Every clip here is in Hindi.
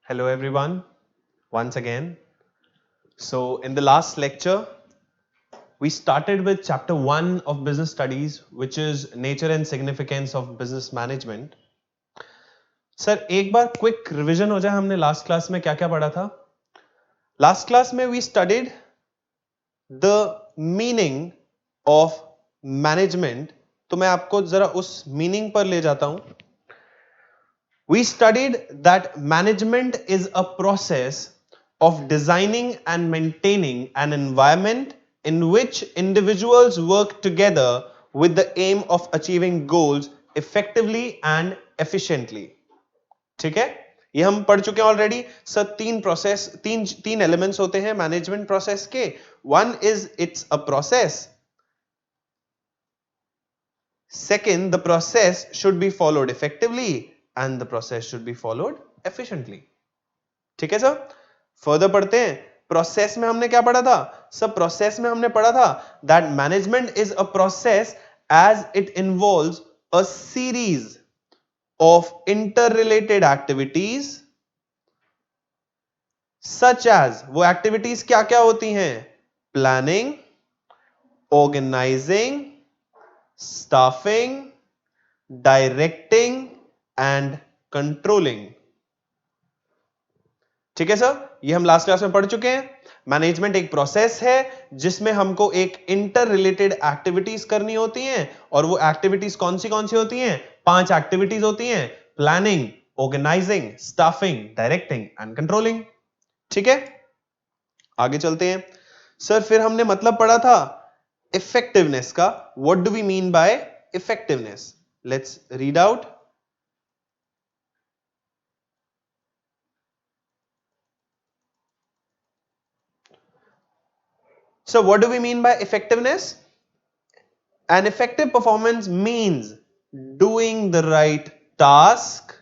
Hello everyone, once again. So in the last lecture, we started with chapter 1 of business studies, which is nature and significance of business management. Sir एक बार क्विक रिवीजन हो जाए, हमने लास्ट क्लास में क्या क्या पढ़ा था. लास्ट क्लास में we studied the meaning of management. तो मैं आपको जरा उस मीनिंग पर ले जाता हूं. We studied that management is a process of designing and maintaining an environment in which individuals work together with the aim of achieving goals effectively and efficiently. ठीक है, ये हम पढ़ चुके हैं ऑलरेडी. सर तीन एलिमेंट्स होते हैं मैनेजमेंट प्रोसेस के. One is it's a process. Second, the process should be followed effectively and the process should be followed efficiently. ठीक है सर. फर्दर पढ़ते हैं. प्रोसेस में हमने क्या पढ़ा था? सब प्रोसेस में हमने पढ़ा था that management is a process as it involves a series of interrelated activities such as. वो एक्टिविटीज क्या क्या होती हैं? Planning, organising, staffing, directing and controlling. ठीक है सर, ये हम लास्ट क्लास में पढ़ चुके हैं. मैनेजमेंट एक प्रोसेस है जिसमें हमको एक इंटर रिलेटेड एक्टिविटीज करनी होती हैं. और वो एक्टिविटीज कौन सी होती हैं? 5 एक्टिविटीज होती हैं. Planning, organising, staffing, directing and controlling. ठीक है, आगे चलते हैं. सर फिर हमने मतलब पढ़ा था इफेक्टिवनेस का. What do we mean by effectiveness? Let's read out. So what do we mean by effectiveness? An effective performance means doing the right task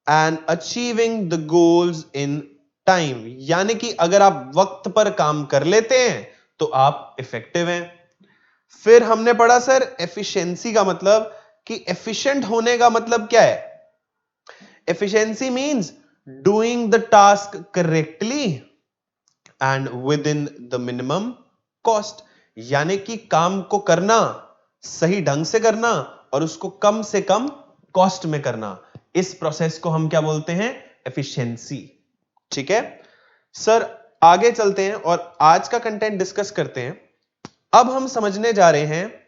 and achieving the goals in time. यानी कि अगर आप वक्त पर काम कर लेते हैं तो आप इफेक्टिव हैं. फिर हमने पढ़ा सर एफिशिएंसी का मतलब, कि एफिशिएंट होने का मतलब क्या है? Efficiency means doing the task correctly and with in the minimum cost. यानी कि काम को करना सही ढंग से करना और उसको कम से कम कॉस्ट में करना. इस प्रोसेस को हम क्या बोलते हैं? एफिशिएंसी. ठीक है सर, आगे चलते हैं और आज का कंटेंट डिस्कस करते हैं. अब हम समझने जा रहे हैं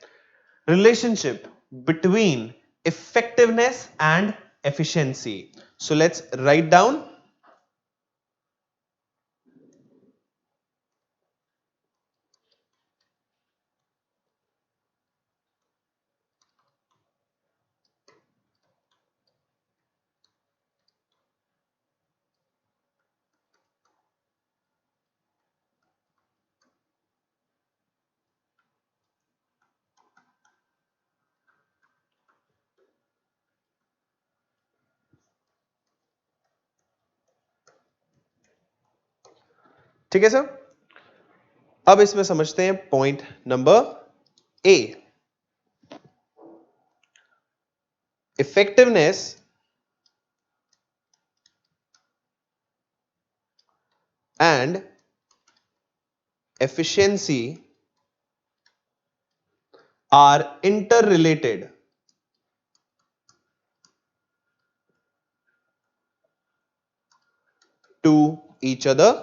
relationship between effectiveness and efficiency. So let's write down. ठीक है सर, अब इसमें समझते हैं point number A. Effectiveness and efficiency are interrelated. To each other.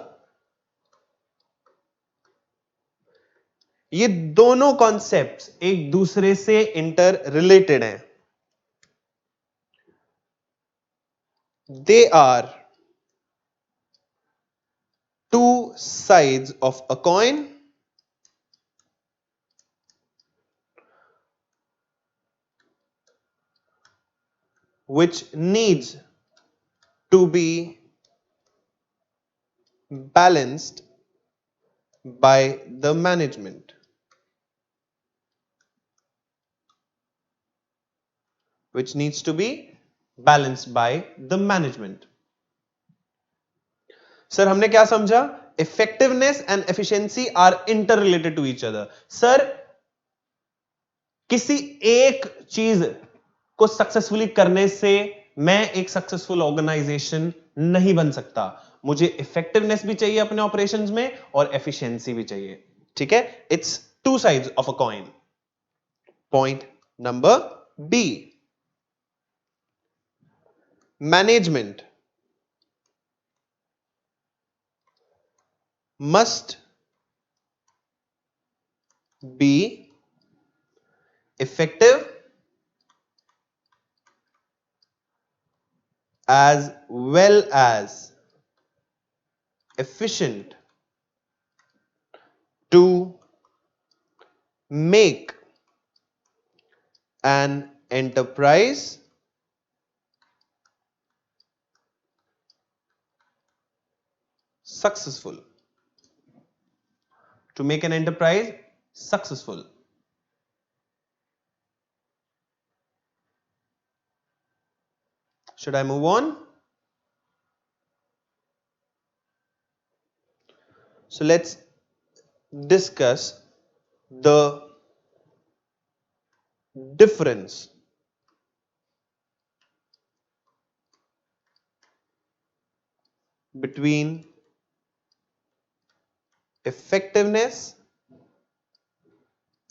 ये दोनों कॉन्सेप्ट्स एक दूसरे से इंटर रिलेटेड हैं. They are two sides of a coin which needs to be balanced by the management. Which needs to be balanced by the management. Sir हमने क्या समझा? Effectiveness and efficiency are interrelated to each other. Sir किसी एक चीज को सक्सेसफुली करने से मैं एक सक्सेसफुल ऑर्गेनाइजेशन नहीं बन सकता। मुझे इफेक्टिवनेस भी चाहिए अपने ऑपरेशंस में और एफिशिएंसी भी चाहिए। ठीक है, it's two sides of a coin. Point number B, management must be effective as well as efficient to make an enterprise successful. To make an enterprise successful. Should I move on? So let's discuss the difference between effectiveness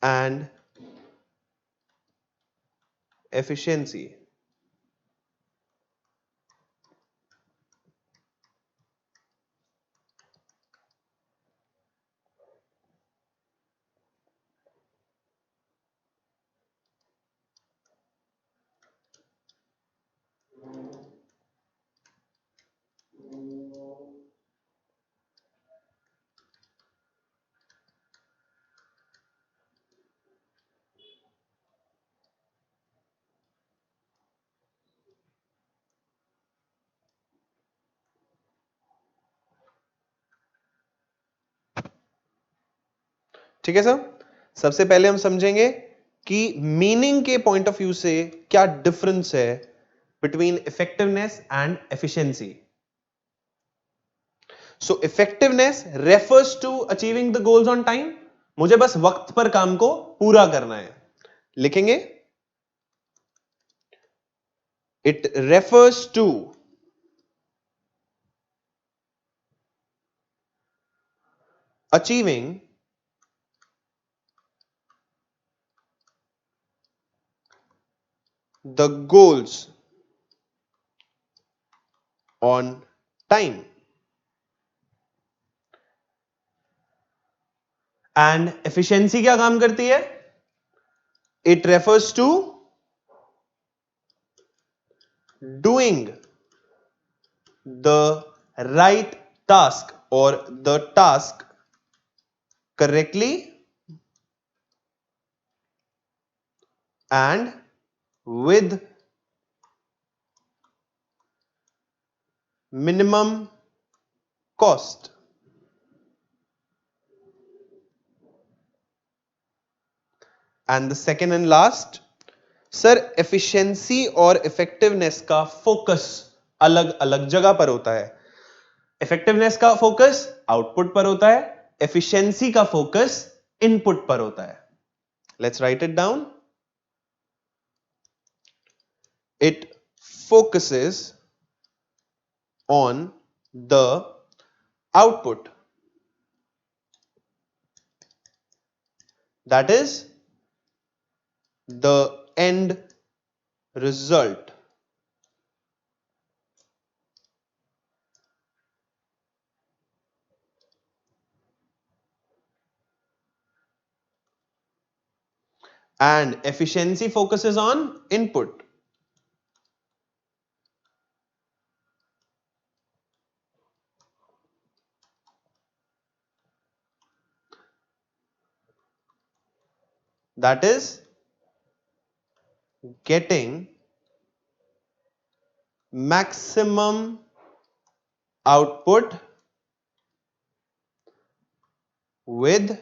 and efficiency. ठीक है सर, सबसे पहले हम समझेंगे कि मीनिंग के पॉइंट ऑफ व्यू से क्या डिफरेंस है between effectiveness and efficiency. So effectiveness refers to achieving the goals on time, मुझे बस वक्त पर काम को पूरा करना है। लिखेंगे, it refers to achieving the goals on time. And efficiency क्या काम करती है? It refers to doing the right task or the task correctly and with minimum cost. And the second and last, sir efficiency और इफेक्टिवनेस का फोकस अलग अलग जगह पर होता है। इफेक्टिवनेस का फोकस आउटपुट पर होता है, एफिशिएंसी का फोकस इनपुट पर होता है। Let's write it down. It focuses on the output, that is the end result, and efficiency focuses on input. That is getting maximum output with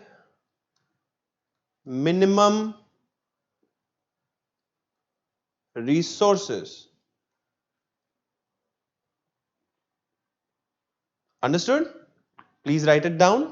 minimum resources. Understood? Please write it down.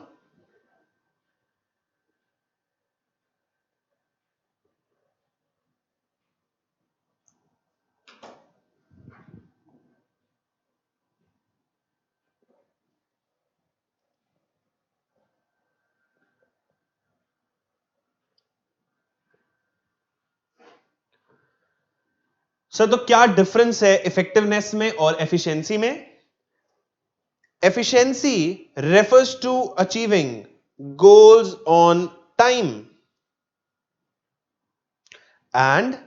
Sir तो क्या डिफरेंस है इफेक्टिवनेस में और एफिशिएंसी में? Efficiency refers to achieving goals on time and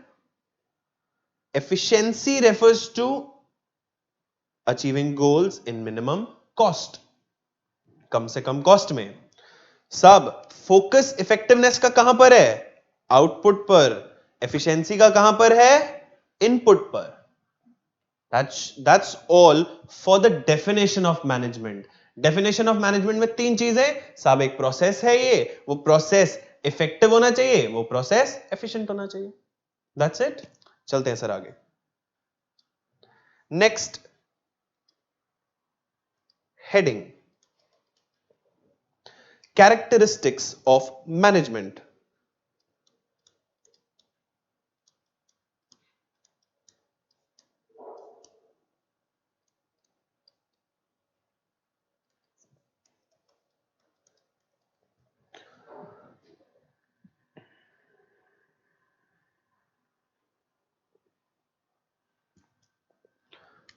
efficiency refers to achieving goals in minimum cost, कम से कम कॉस्ट में। सब फोकस इफेक्टिवनेस का कहां पर है? आउटपुट पर। एफिशिएंसी का कहां पर है? इनपुट पर। That's all for the definition of management. Definition of management में तीन चीजें साहब, एक प्रोसेस है, ये वो प्रोसेस इफेक्टिव होना चाहिए, वो प्रोसेस एफिशिएंट होना चाहिए। That's it. चलते हैं सर आगे। Next heading, characteristics of management.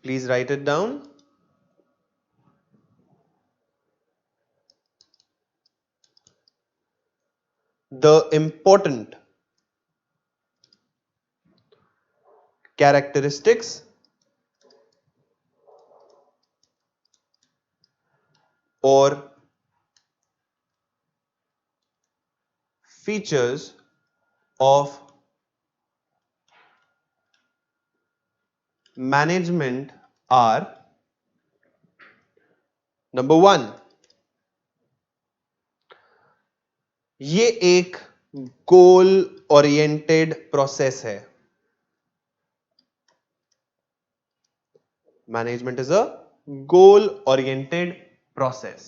Please write it down. The important characteristics or features of management are: number 1, ये एक गोल ओरिएंटेड प्रोसेस है। Management is a goal oriented process.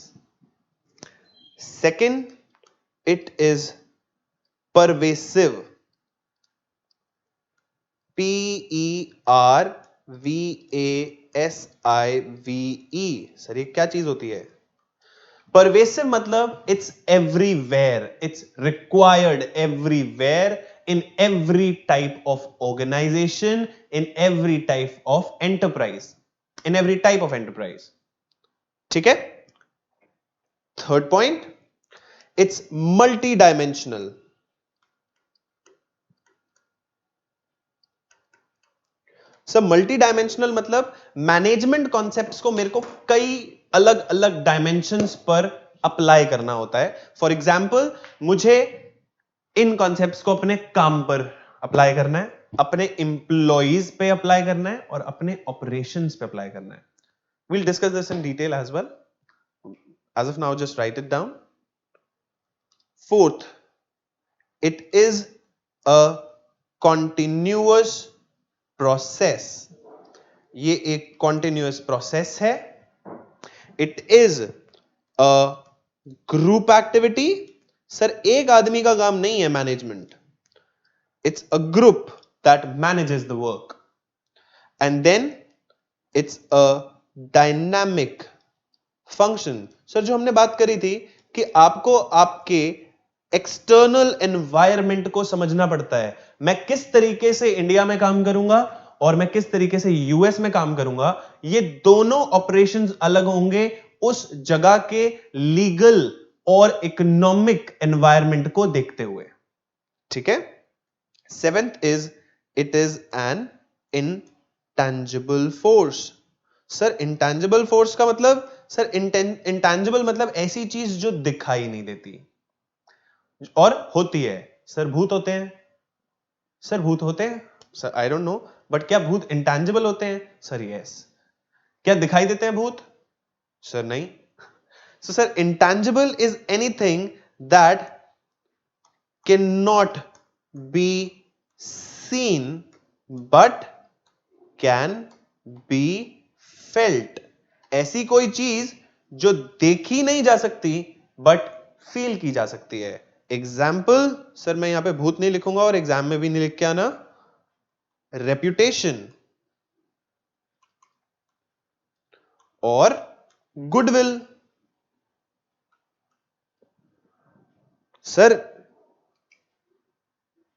Second, it is pervasive. PERVASIVE। Sir ये क्या चीज होती है? परवेसिव मतलब it's everywhere, it's required everywhere, in every type of organisation, in every type of enterprise, in every type of enterprise. ठीक है। Third point, it's multi dimensional. Sir multi dimensional मतलब मैनेजमेंट कॉन्सेप्ट्स को मेरे को कई अलग अलग डायमेंशंस पर अप्लाई करना होता है। फॉर एग्जाम्पल, मुझे इन कॉन्सेप्ट्स को अपने काम पर अप्लाई करना है, अपने इंप्लॉइज पे अप्लाई करना है और अपने ऑपरेशंस पे अप्लाई करना है। We'll discuss this in detail as well. As of now, just write it down. Fourth, it is a continuous process. ये एक continuous process है। It is a group activity. Sir एक आदमी का काम नहीं है management. It's a group that manages the work. And then it's a dynamic function. Sir जो हमने बात करी थी कि आपको आपके एक्सटर्नल एनवायरनमेंट को समझना पड़ता है। मैं किस तरीके से इंडिया में काम करूंगा और मैं किस तरीके से यूएस में काम करूंगा, ये दोनों ऑपरेशंस अलग होंगे उस जगह के लीगल और इकोनॉमिक एनवायरनमेंट को देखते हुए। ठीक है। Seventh is, it is an intangible force. Sir intangible force का मतलब? सर इंटैंजिबल मतलब ऐसी चीज जो दिखाई नहीं देती और होती है। सर भूत होते हैं। सर भूत होते हैं? Sir I don't know, but क्या भूत इंटैंजिबल होते हैं? Sir yes. क्या दिखाई देते हैं भूत? सर नहीं। So sir intangible is anything that can not be seen but can be felt. ऐसी कोई चीज जो देखी नहीं जा सकती बट फील की जा सकती है। एग्जाम्पल, सर मैं यहां पे भूत नहीं लिखूंगा और एग्जाम में भी नहीं लिख के आना। रेप्यूटेशन और गुडविल। सर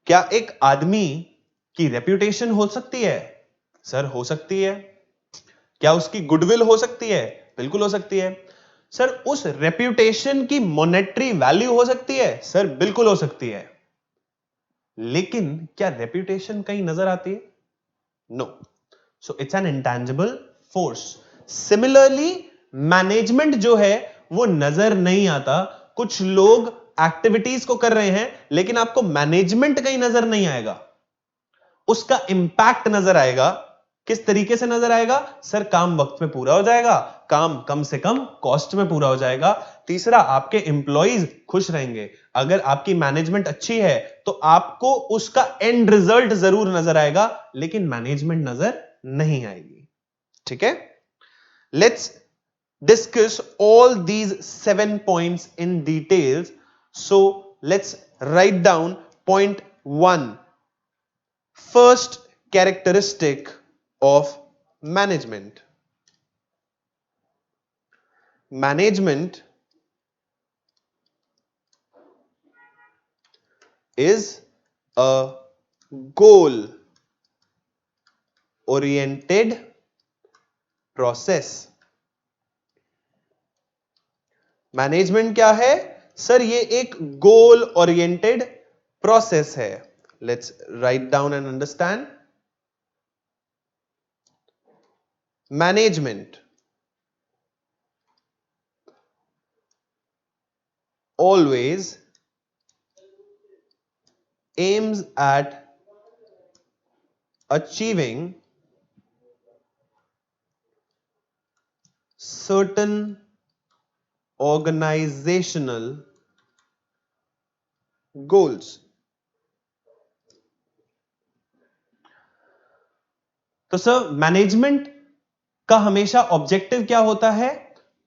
क्या एक आदमी की रेप्यूटेशन हो सकती है? सर हो सकती है। क्या उसकी गुडविल हो सकती है? बिल्कुल हो सकती है। सर उस रेप्यूटेशन की मॉनेटरी वैल्यू हो सकती है? सर बिल्कुल हो सकती है। लेकिन क्या रेप्यूटेशन कहीं नजर आती है? No. So it's an intangible force. Similarly management जो है वो नजर नहीं आता। कुछ लोग एक्टिविटीज को कर रहे हैं लेकिन आपको मैनेजमेंट कहीं नजर नहीं आएगा। उसका इंपैक्ट नजर आएगा। किस तरीके से नजर आएगा? सर काम वक्त में पूरा हो जाएगा, काम कम से कम कॉस्ट में पूरा हो जाएगा। तीसरा, आपके एम्प्लॉइज खुश रहेंगे। अगर आपकी मैनेजमेंट अच्छी है तो आपको उसका एंड रिजल्ट जरूर नजर आएगा लेकिन मैनेजमेंट नजर नहीं आएगी। ठीक है, let's discuss all these 7 points in details. So let's write down point 1. First characteristic of management. Management is a goal oriented process. Management क्या है? सर ये एक गोल ओरिएंटेड प्रोसेस है। Let's write down and understand. Management always aims at achieving certain organizational goals. तो सर मैनेजमेंट का हमेशा ऑब्जेक्टिव क्या होता है?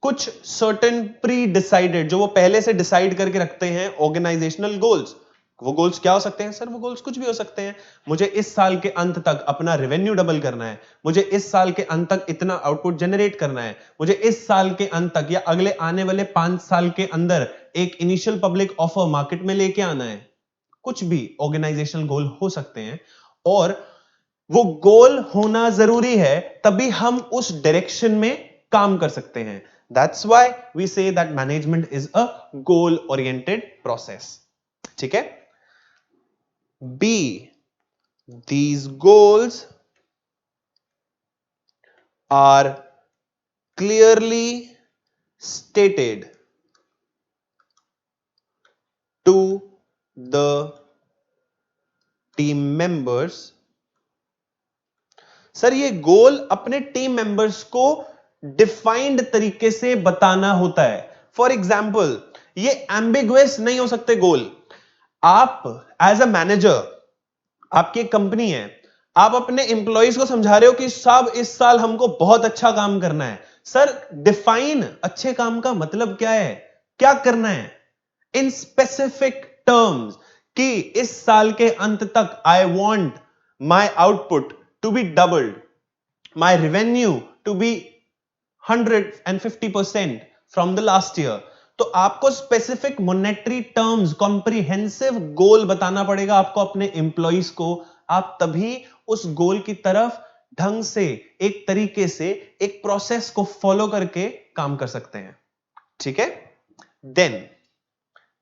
कुछ सर्टेन प्री डिसाइडेड, जो वो पहले से डिसाइड करके रखते हैं, ऑर्गेनाइजेशनल गोल्स। वो गोल्स क्या हो सकते हैं? सर वो गोल्स कुछ भी हो सकते हैं। मुझे इस साल के अंत तक अपना रेवेन्यू डबल करना है, मुझे इस साल के अंत तक इतना आउटपुट जनरेट करना है, मुझे इस साल के अंत तक या अगले आने वाले 5 साल के अंदर एक इनिशियल पब्लिक ऑफर मार्केट में लेके आना है। कुछ भी ऑर्गेनाइजेशनल गोल हो सकते हैं और वो गोल होना जरूरी है, तभी हम उस डायरेक्शन में काम कर सकते हैं। That's why we say that management is a goal oriented process. ठीक है। B, these goals are clearly stated to the team members. Sir ये गोल अपने टीम मेंबर्स को डिफाइंड तरीके से बताना होता है। फॉर एग्जाम्पल, ये एम्बिगुअस नहीं हो सकते गोल। आप एज अ मैनेजर, आपकी एक कंपनी है, आप अपने एम्प्लॉइज को समझा रहे हो कि साहब इस साल हमको बहुत अच्छा काम करना है। सर डिफाइन अच्छे काम का मतलब क्या है, क्या करना है इन स्पेसिफिक टर्म्स, कि इस साल के अंत तक I want my output to be doubled, my revenue to be 150% from the last year. तो आपको स्पेसिफिक मॉनेटरी टर्म्स, कॉम्प्रिहेंसिव गोल बताना पड़ेगा आपको अपने एम्प्लॉइज को। आप तभी उस गोल की तरफ ढंग से, एक तरीके से, एक प्रोसेस को फॉलो करके काम कर सकते हैं। ठीक है। देन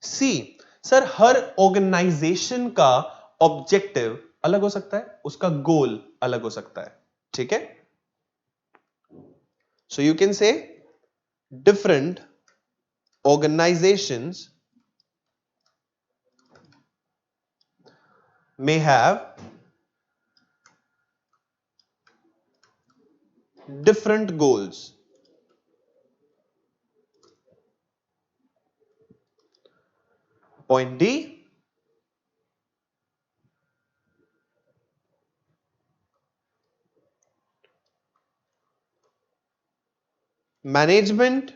सी, सर हर ऑर्गेनाइजेशन का ऑब्जेक्टिव अलग हो सकता है, उसका गोल अलग हो सकता है। ठीक है। So you can say different organizations may have different goals. Point D, management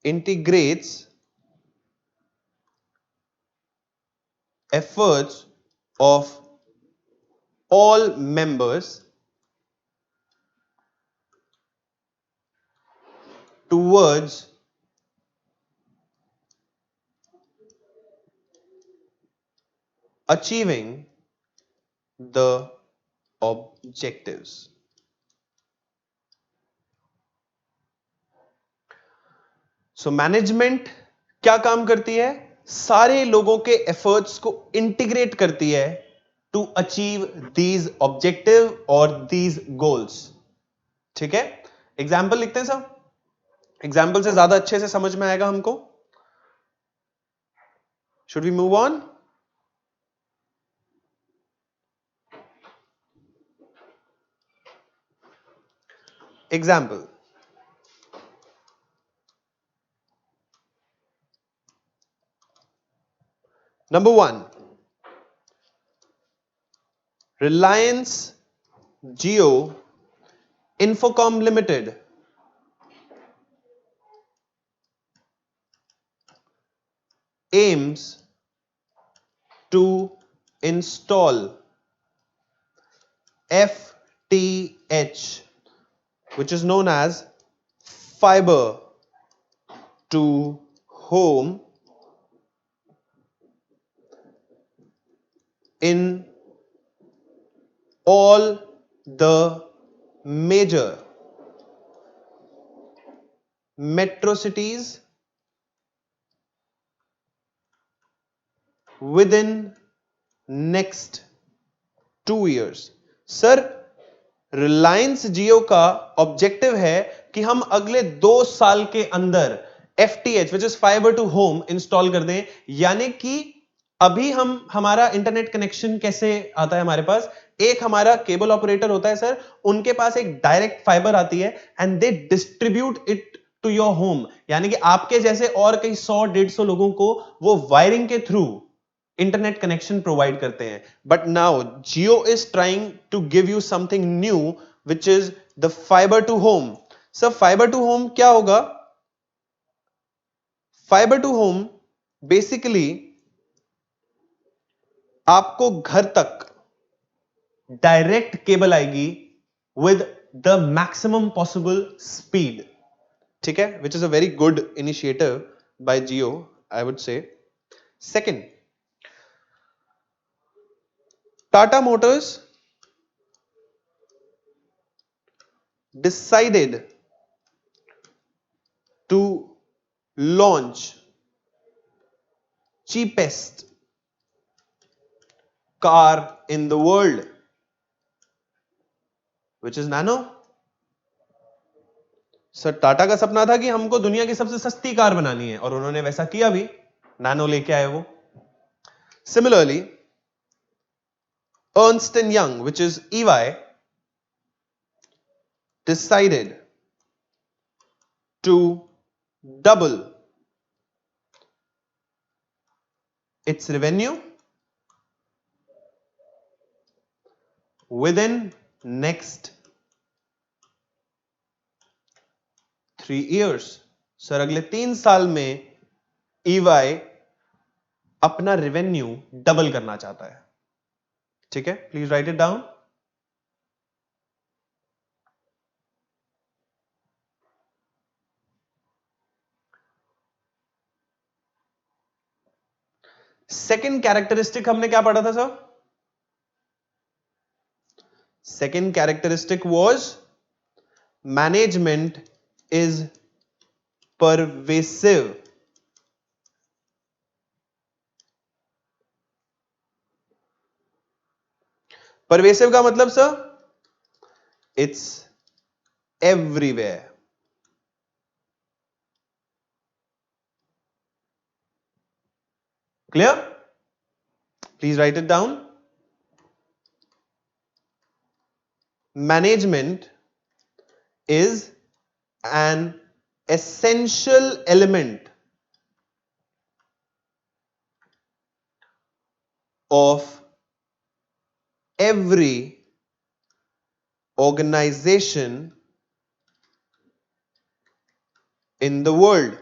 integrates efforts of all members towards achieving the objectives. So management क्या काम करती है? सारे लोगों के एफर्ट्स को इंटीग्रेट करती है टू अचीव दीज ऑब्जेक्टिव और दीज गोल्स. ठीक है, एग्जाम्पल लिखते हैं सब. एग्जाम्पल से ज्यादा अच्छे से समझ में आएगा हमको. Should we move on? Example. Number 1, Reliance Jio Infocom Limited aims to install FTH, which is known as fiber to home, in all the major metro cities within next 2 years. Sir, Reliance Jio का ऑब्जेक्टिव है कि हम अगले 2 साल के अंदर FTH which is fibre to home install कर दें. यानी कि अभी हमारा इंटरनेट कनेक्शन कैसे आता है हमारे पास? एक हमारा केबल ऑपरेटर होता है सर, उनके पास एक डायरेक्ट फाइबर आती है and they distribute it to your home. यानी कि आपके जैसे और कई 100-150 लोगों को वो वायरिंग के थ्रू इंटरनेट कनेक्शन प्रोवाइड करते हैं. But now Jio is trying to give you something new which is the fibre to home. Sir, fibre to home क्या होगा? फाइबर टू होम बेसिकली आपको घर तक डायरेक्ट केबल आएगी with the maximum possible speed. ठीक है, which is a very good initiative by Jio, I would say. Second, Tata Motors decided to launch cheapest car in the world, which is Nano. Sir, Tata का सपना था कि हमको दुनिया की सबसे सस्ती कार बनानी है और उन्होंने वैसा किया भी. नैनो लेके आए वो. Similarly, Ernst and Young, which is EY, decided to double its revenue within next 3 years. Sir, अगले 3 साल में EY अपना रेवेन्यू डबल करना चाहता है. ठीक है, please right it down. Second characteristic हमने क्या पढ़ा था sir? Second characteristic was management is pervasive. Pervasive का मतलब sir, it's everywhere. Clear? Please right it down. Management is an essential element of every organization in the world.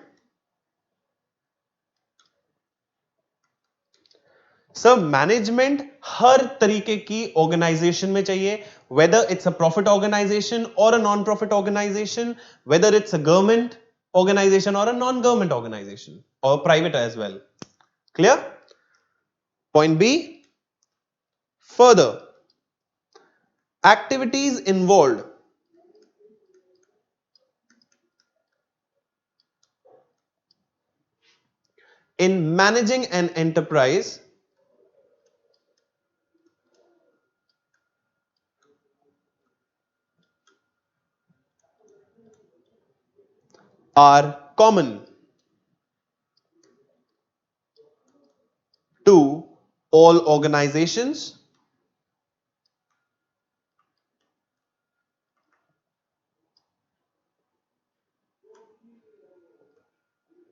Sir, management हर तरीके की ऑर्गेनाइजेशन में चाहिए, whether it's a profit organization or a non-profit organization, whether it's a government organization or a non-government organization or private as well. Clear? Point B. Further, Activities involved in managing an enterprise are common to all organizations,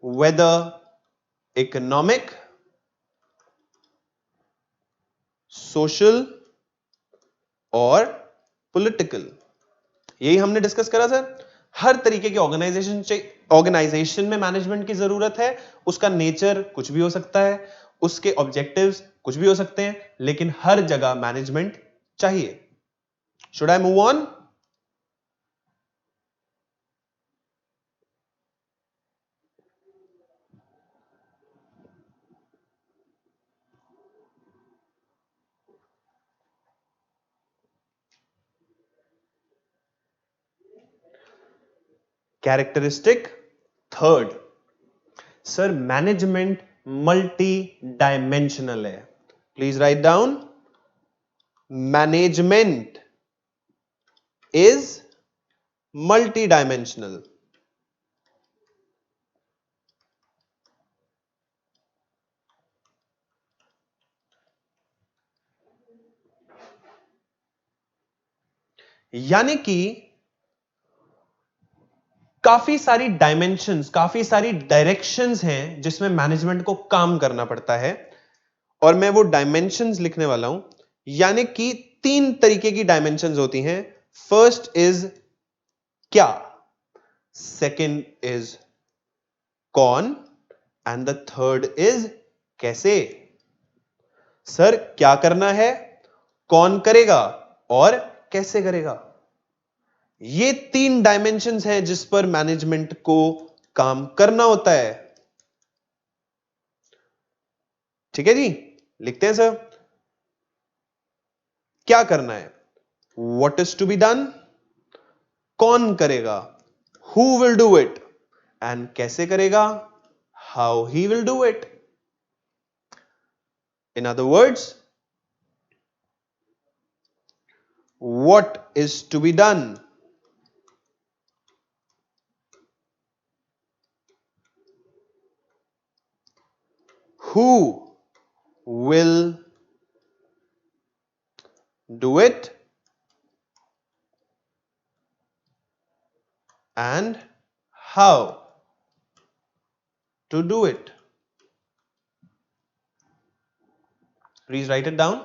whether economic, social और पॉलिटिकल। यही हमने डिस्कस करा सर। हर तरीके की ऑर्गेनाइजेशन में मैनेजमेंट की जरूरत है। उसका नेचर कुछ भी हो सकता है, उसके ऑब्जेक्टिव्स कुछ भी हो सकते हैं, लेकिन हर जगह मैनेजमेंट चाहिए। Should I move on? Characteristic third, sir management multi dimensional है। Please write down, management is multi dimensional. यानी कि काफी सारी डायमेंशंस, काफी सारी डायरेक्शंस हैं जिसमें मैनेजमेंट को काम करना पड़ता है, और मैं वो डायमेंशंस लिखने वाला हूं। यानी कि 3 तरीके की डायमेंशंस होती हैं। फर्स्ट इज क्या, सेकंड इज कौन, एंड द थर्ड इज कैसे। सर क्या करना है, कौन करेगा और कैसे करेगा, ये 3 डायमेंशंस हैं जिस पर मैनेजमेंट को काम करना होता है। ठीक है जी, लिखते हैं सर। क्या करना है, what is to be done, कौन करेगा, who will do it, and कैसे करेगा, how he will do it. In other words, what is to be done, who will do it, and how to do it. Please write it down.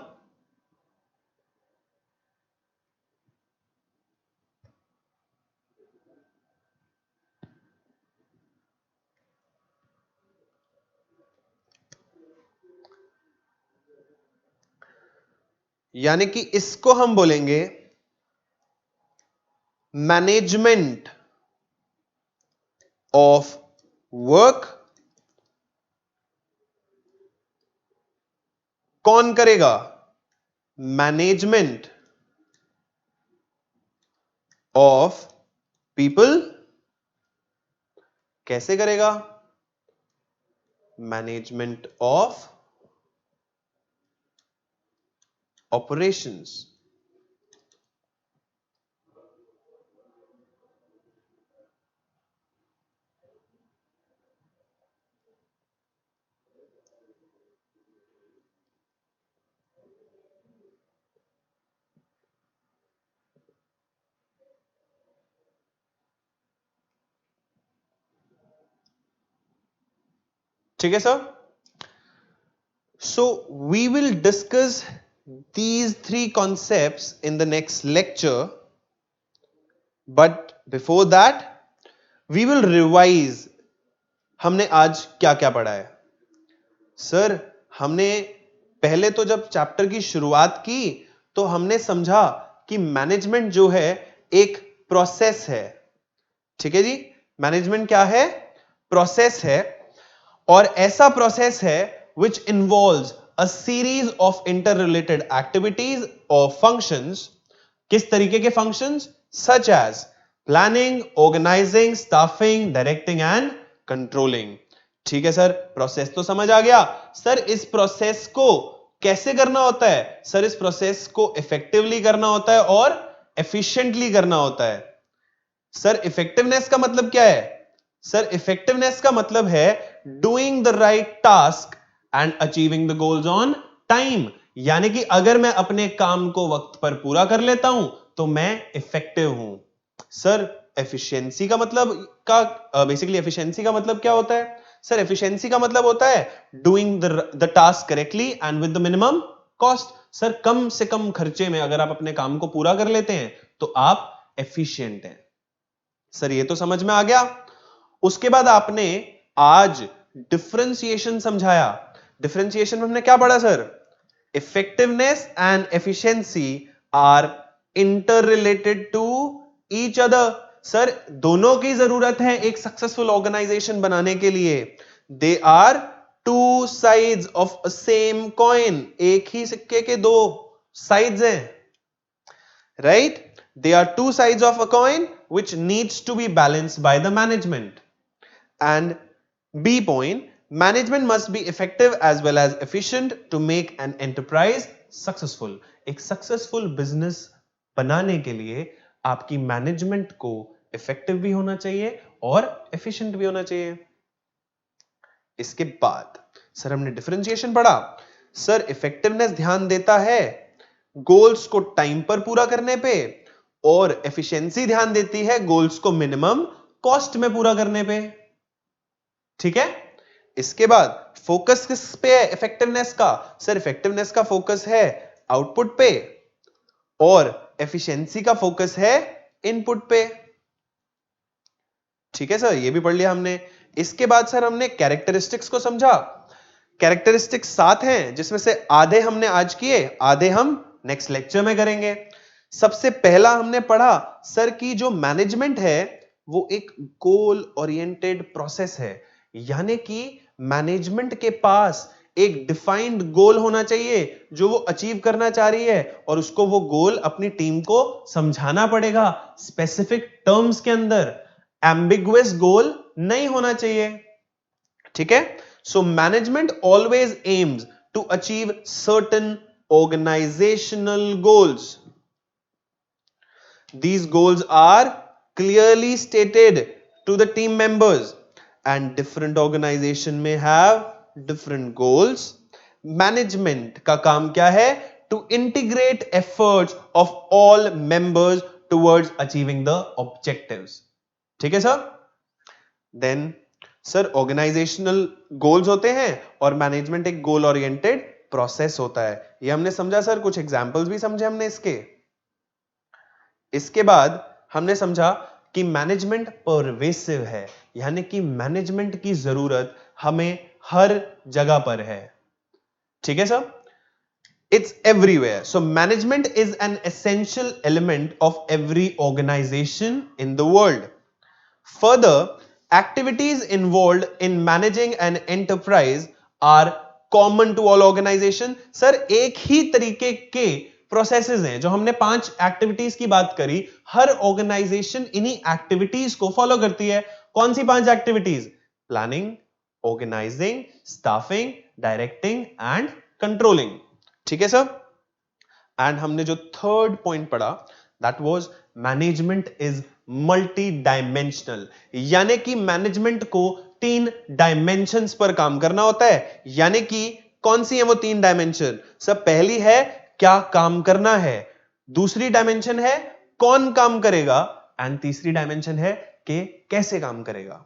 यानी कि इसको हम बोलेंगे मैनेजमेंट ऑफ वर्क। कौन करेगा, मैनेजमेंट ऑफ पीपल। कैसे करेगा, मैनेजमेंट ऑफ ऑपरेशंस। ठीक है sir. So we will discuss these 3 concepts in the next lecture, but before that we will revise हमने आज क्या क्या पढ़ा है। सर हमने पहले तो जब चैप्टर की शुरुआत की तो हमने समझा कि मैनेजमेंट जो है एक प्रोसेस है। ठीक है जी, मैनेजमेंट क्या है, प्रोसेस है, और ऐसा प्रोसेस है which involves a series of interrelated activities or functions किस तरीके के functions? Such as planning, organising, staffing, directing and controlling. ठीक है सर, प्रोसेस तो समझ आ गया। सर इस प्रोसेस को कैसे करना होता है? सर इस प्रोसेस को इफेक्टिवली करना होता है और एफिशिएंटली करना होता है। सर इफेक्टिवनेस का मतलब क्या है? सर इफेक्टिवनेस का मतलब है doing the right task and achieving the goals on time. यानी कि अगर मैं अपने काम को वक्त पर पूरा कर लेता हूं तो मैं इफेक्टिव हूं। सर एफिशिएंसी का मतलब बेसिकली एफिशिएंसी का मतलब क्या होता है? सर एफिशिएंसी का मतलब होता है doing the task correctly and with the minimum cost. Sir कम से कम खर्चे में अगर आप अपने काम को पूरा कर लेते हैं तो आप एफिशिएंट हैं। सर ये तो समझ में आ गया। उसके बाद आपने आज डिफरेंशिएशन समझाया। डिफरेंशिएशन में हमने क्या पढ़ा sir? Effectiveness and efficiency are interrelated to each other. Sir दोनों की जरूरत है एक सक्सेसफुल ऑर्गेनाइजेशन बनाने के लिए। They are two sides of a same coin. एक ही सिक्के के दो साइड्स हैं, right? They are two sides of a coin which needs to be balanced by the management. And B point, management must be effective as well as efficient to make an enterprise successful. एक successful business बनाने के लिए आपकी मैनेजमेंट को इफेक्टिव भी होना चाहिए और एफिशिएंट भी होना चाहिए। इसके बाद सर हमने डिफरेंशिएशन पढ़ा। सर इफेक्टिवनेस ध्यान देता है गोल्स को टाइम पर पूरा करने पे और एफिशिएंसी ध्यान देती है गोल्स को मिनिमम कॉस्ट में पूरा करने पे। ठीक है, इसके बाद फोकस किस पे है इफेक्टिवनेस का? सर इफेक्टिवनेस का फोकस है आउटपुट पे और एफिशिएंसी का फोकस है इनपुट पे। ठीक है सर, ये भी पढ़ लिया हमने। इसके बाद सर हमने कैरेक्टरिस्टिक्स को समझा। कैरेक्टरिस्टिक्स 7 हैं जिसमें से आधे हमने आज किए, आधे हम नेक्स्ट लेक्चर में करेंगे। सबसे पहला हमने पढ़ा सर कि जो मैनेजमेंट है वो एक गोल ओरिएंटेड प्रोसेस है। यानी कि मैनेजमेंट के पास एक डिफाइंड गोल होना चाहिए जो वो अचीव करना चाह रही है और उसको वो गोल अपनी टीम को समझाना पड़ेगा स्पेसिफिक टर्म्स के अंदर। एम्बिगुअस गोल नहीं होना चाहिए। ठीक है, so management always aims to achieve certain organisational goals. These goals are clearly stated to the team members and different organization may have different goals. Management का काम क्या है? To integrate efforts of all members towards achieving the objectives. ठीक है sir? Then sir organisational goals होते हैं और मैनेजमेंट एक गोल ओरिएंटेड प्रोसेस होता है। ये हमने समझा सर, कुछ एग्जांपल्स भी समझे हमने इसके। इसके बाद हमने समझा कि मैनेजमेंट परवेसिव है, यानी कि मैनेजमेंट की जरूरत हमें हर जगह पर है। ठीक है sir? It's everywhere. So management is an essential element of every organization in the world. Further, activities involved in managing an enterprise are common to all organization. Sir एक ही तरीके के प्रोसेसेस हैं, जो हमने 5 एक्टिविटीज की बात करी, हर ऑर्गेनाइजेशन इन्हीं एक्टिविटीज को फॉलो करती है। कौन सी 5 activities? Planning, organising, staffing, directing and controlling. ठीक है सर? एंड हमने जो थर्ड पॉइंट पढ़ा that was management is multi dimensional, यानी कि मैनेजमेंट को 3 डायमेंशंस पर काम करना होता है। यानी कि कौन सी है वो 3 डायमेंशन? सब पहली है क्या काम करना है, दूसरी डायमेंशन है कौन काम करेगा एंड तीसरी डायमेंशन है कि कैसे काम करेगा।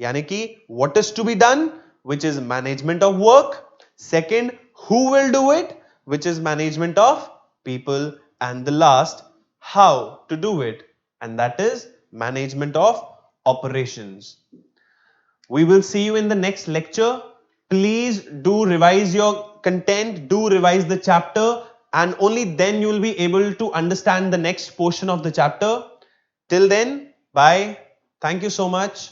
यानी कि what is to be done which is management of work, second who will do it which is management of people, and the last how to do it, and that is management of operations. We will see you in the next lecture. Please do revise your content, do revise the chapter, and only then you will be able to understand the next portion of the chapter. Till then, bye. Thank you so much.